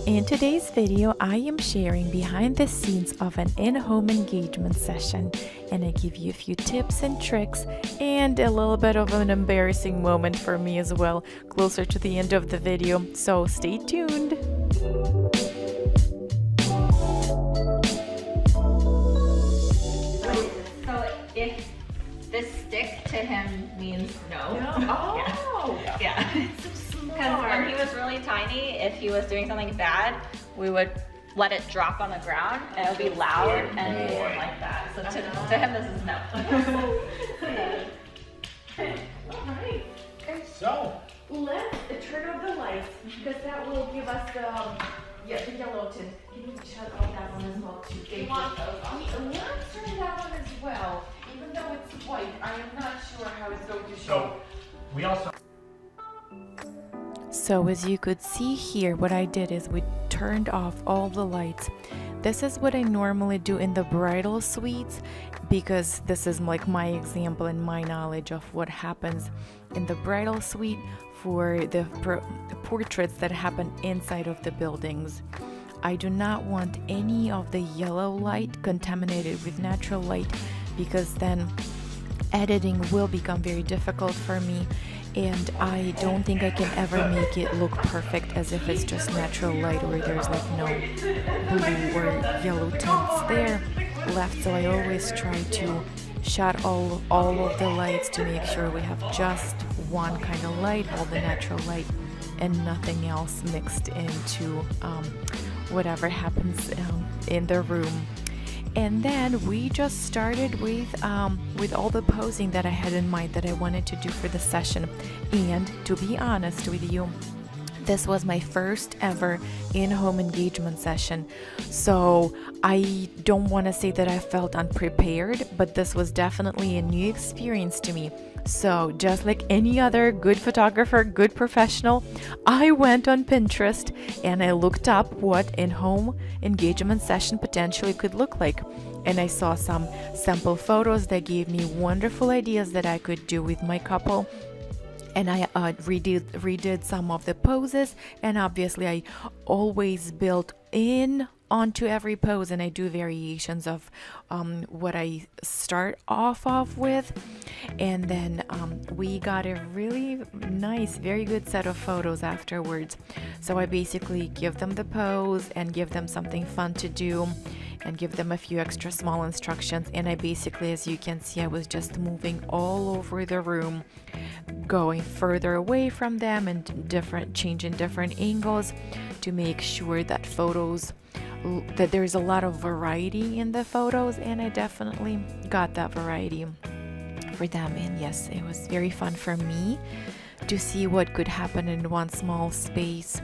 In today's video, I am sharing behind the scenes of an in-home engagement session, and I give you a few tips and tricks and a little bit of an embarrassing moment for me as well, closer to the end of the video, so stay tuned. So if this stick to him means no. Oh, Yeah. Because when he was really tiny, if he was doing something bad, we would let it drop on the ground and it would be loud and like that. So to him, this is no. Alright. So, Let's turn off the lights because that will give us the yellow tint. Can you shut off that one as well too? You want those off? Let's turn that one as well. Even though it's white, I am not sure how it's going to show. so we also So as you could see here, what I did is we turned off all the lights. This is what I normally do in the bridal suites because this is like my example and my knowledge of what happens in the bridal suite for the portraits that happen inside of the buildings. I do not want any of the yellow light contaminated with natural light because then editing will become very difficult for me, and I don't think I can ever make it look perfect as if it's just natural light or there's like no blue or yellow tints there left. So I always try to shut all of the lights to make sure we have just one kind of light, all the natural light, and nothing else mixed into whatever happens in the room. And then we just started with all the posing that I had in mind that I wanted to do for the session. And to be honest with you, this was my first ever in-home engagement session. So I don't want to say that I felt unprepared, but this was definitely a new experience to me. So just like any other good photographer, good professional, I went on Pinterest and I looked up what in-home engagement session potentially could look like. And I saw some sample photos that gave me wonderful ideas that I could do with my couple. And I redid some of the poses, and obviously I always build in onto every pose, and I do variations of what I start off with. And then we got a really nice, very good set of photos afterwards. So I basically give them the pose and give them something fun to do and give them a few extra small instructions. And I basically, as you can see, I was just moving all over the room, going further away from them and changing different angles to make sure that that there's a lot of variety in the photos, and I definitely got that variety for them. And yes, it was very fun for me to see what could happen in one small space,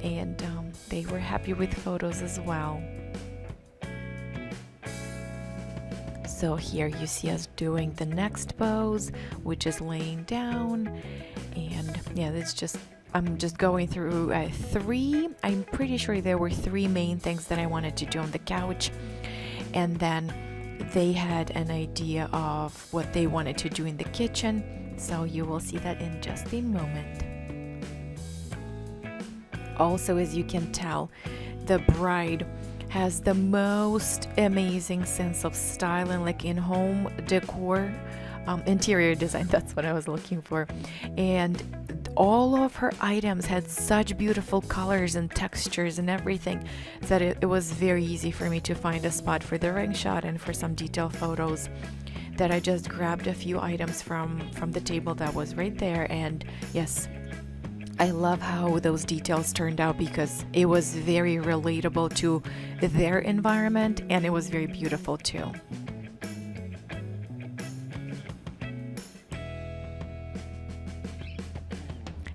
and they were happy with photos as well. So here you see us doing the next pose, which is laying down, and yeah, I'm just going through I'm pretty sure there were three main things that I wanted to do on the couch, and then they had an idea of what they wanted to do in the kitchen, so you will see that in just a moment. Also, as you can tell, the bride has the most amazing sense of style and like in-home decor, interior design, that's what I was looking for. And all of her items had such beautiful colors and textures and everything that it was very easy for me to find a spot for the ring shot and for some detail photos, that I just grabbed a few items from the table that was right there. And yes, I love how those details turned out because it was very relatable to their environment, and it was very beautiful too.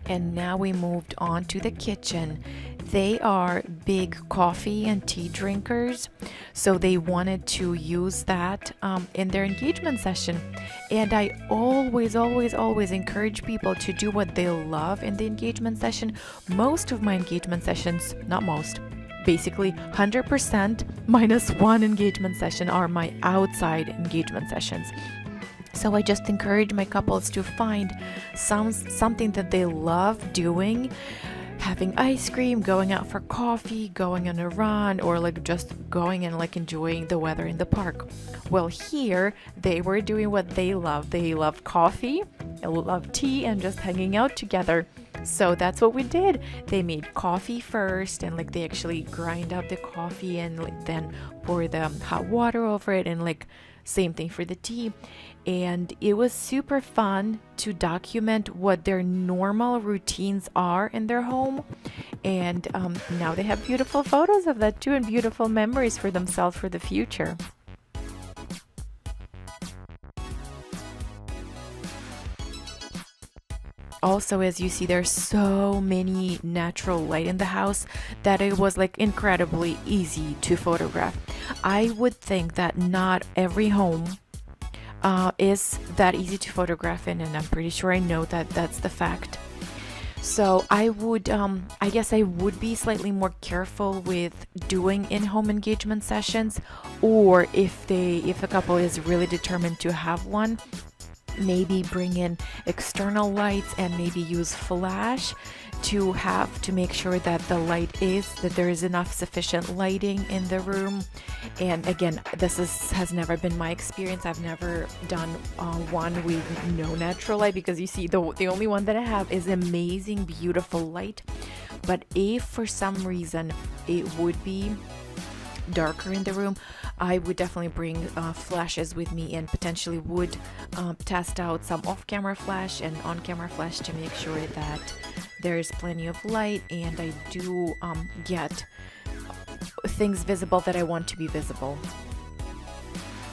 And now we moved on to the kitchen. They are big coffee and tea drinkers, so they wanted to use that in their engagement session. And I always encourage people to do what they love in the engagement session. Most of my engagement sessions, not most, basically 100% minus one engagement session are my outside engagement sessions. So I just encourage my couples to find something that they love doing having ice cream, going out for coffee, going on a run, or like just going and like enjoying the weather in the park. Well, here they were doing what they love. They love coffee, they love tea, and just hanging out together. So that's what we did. They made coffee first, and like they actually grind up the coffee and like then pour the hot water over it, and like same thing for the tea. And it was super fun to document what their normal routines are in their home. And now they have beautiful photos of that too, and beautiful memories for themselves for the future. Also, as you see, there's so many natural light in the house that it was like incredibly easy to photograph. I would think that not every home is that easy to photograph in, and I'm pretty sure I know that that's the fact. So I would, I guess I would be slightly more careful with doing in-home engagement sessions, or if a couple is really determined to have one, maybe bring in external lights and maybe use flash to make sure that there is enough sufficient lighting in the room. And again, has never been my experience. I've never done one with no natural light, because you see the only one that I have is amazing, beautiful light. But if for some reason it would be darker in the room, I would definitely bring flashes with me, and potentially would test out some off-camera flash and on-camera flash to make sure that there's plenty of light and I do get things visible that I want to be visible.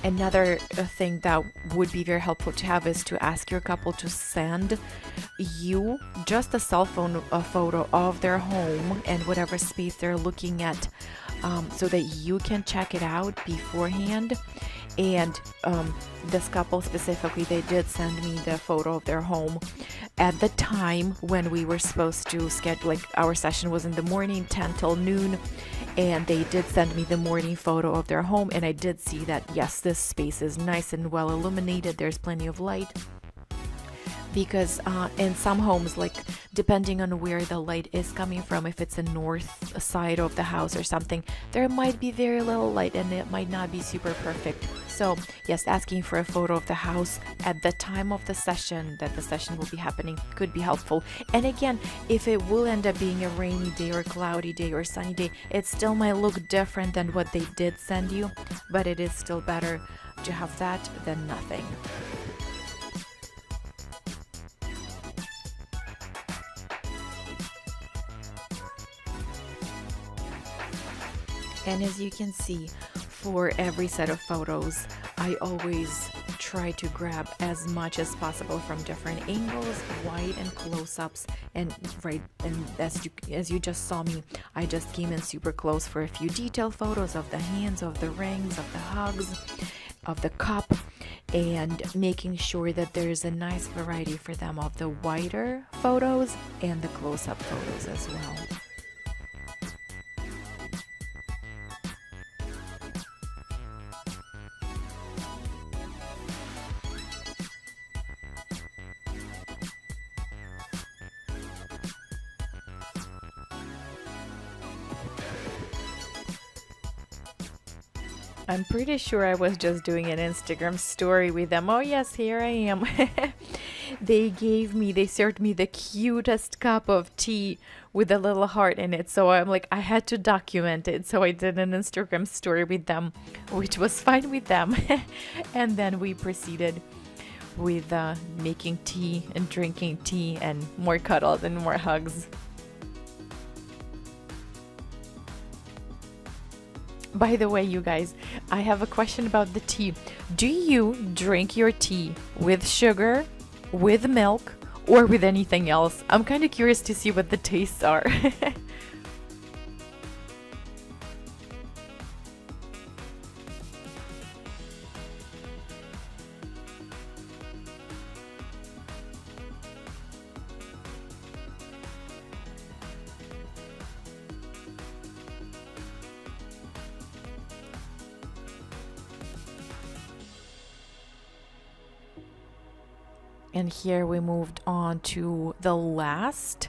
Another thing that would be very helpful to have is to ask your couple to send you just a cell phone photo of their home and whatever space they're looking at, so that you can check it out beforehand. And this couple specifically, they did send me the photo of their home at the time when we were supposed to schedule, like our session was in the morning, 10 till noon, and they did send me the morning photo of their home, and I did see that yes, this space is nice and well illuminated, there's plenty of light. Because in some homes, like depending on where the light is coming from, if it's a north side of the house or something, there might be very little light and it might not be super perfect. So yes, asking for a photo of the house at the time of the session that the session will be happening could be helpful. And again, if it will end up being a rainy day or cloudy day or sunny day, it still might look different than what they did send you, but it is still better to have that than nothing. And as you can see, for every set of photos, I always try to grab as much as possible from different angles, wide and close-ups, and as you just saw me, I just came in super close for a few detail photos of the hands, of the rings, of the hugs, of the cup, and making sure that there's a nice variety for them of the wider photos and the close-up photos as well. I'm pretty sure I was just doing an Instagram story with them. Oh yes, here I am. They served me the cutest cup of tea with a little heart in it. So I'm like, I had to document it. So I did an Instagram story with them, which was fine with them. And then we proceeded with making tea and drinking tea and more cuddles and more hugs. By the way, you guys, I have a question about the tea. Do you drink your tea with sugar, with milk, or with anything else? I'm kind of curious to see what the tastes are. And here we moved on to the last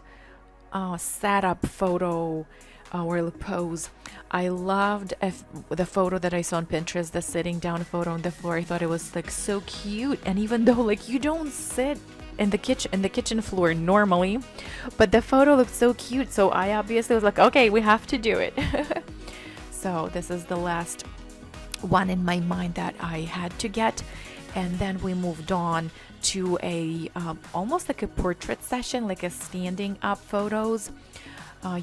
setup photo or pose. I loved the photo that I saw on Pinterest, the sitting down photo on the floor. I thought it was like so cute, and even though like you don't sit in the kitchen floor normally, but the photo looked so cute, so I obviously was like, okay, we have to do it. So this is the last one in my mind that I had to get, and then we moved on to a almost like a portrait session, like a standing up photos.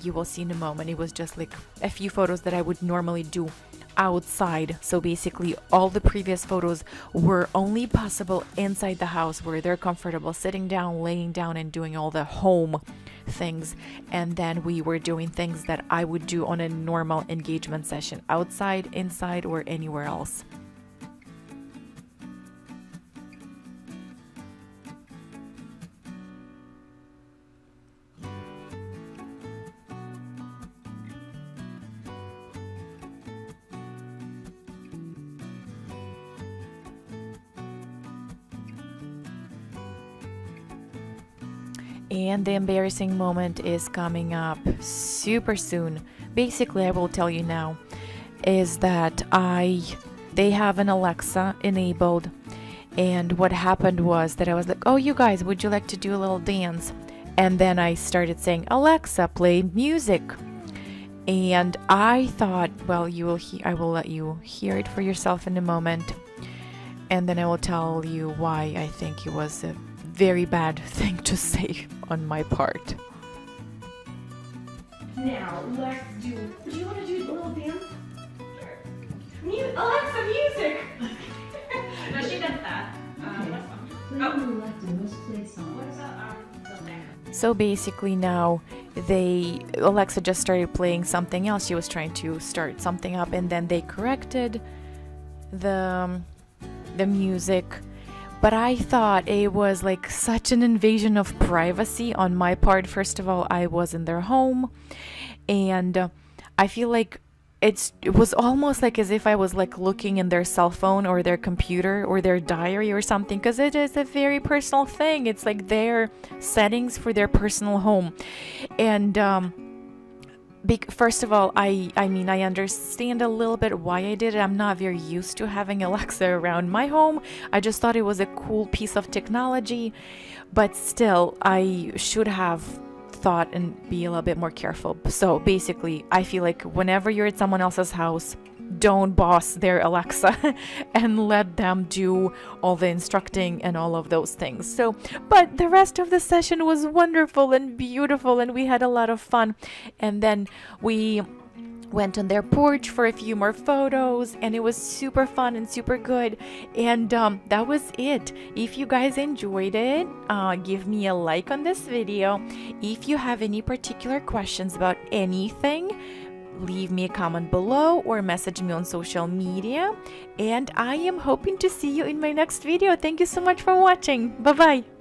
You will see in a moment. It was just like a few photos that I would normally do outside. So basically all the previous photos were only possible inside the house where they're comfortable sitting down, laying down, and doing all the home things. And then we were doing things that I would do on a normal engagement session outside, inside, or anywhere else. And the embarrassing moment is coming up super soon. Basically, I will tell you now, is that they have an Alexa enabled, and what happened was that I was like, oh, you guys, would you like to do a little dance? And then I started saying, Alexa, play music. And I thought, well, I will let you hear it for yourself in a moment, and then I will tell you why I think it was a very bad thing to say on my part. Now, let's do you want to do a little dance? Sure. Alexa, music! No, she does that. So basically now Alexa just started playing something else. She was trying to start something up, and then they corrected the music. But I thought it was like such an invasion of privacy on my part. First of all, I was in their home, and I feel like it was almost like as if I was like looking in their cell phone or their computer or their diary or something, because it is a very personal thing. It's like their settings for their personal home. And first of all, I mean, I understand a little bit why I did it. I'm not very used to having Alexa around my home. I just thought it was a cool piece of technology, but still, I should have thought and be a little bit more careful. So basically, I feel like whenever you're at someone else's house, don't boss their Alexa and let them do all the instructing and all of those things. So, but the rest of the session was wonderful and beautiful, and we had a lot of fun. And then we went on their porch for a few more photos, and it was super fun and super good. And that was it. If you guys enjoyed it, give me a like on this video. If you have any particular questions about anything, leave me a comment below or message me on social media, and I am hoping to see you in my next video. Thank you so much for watching. Bye bye.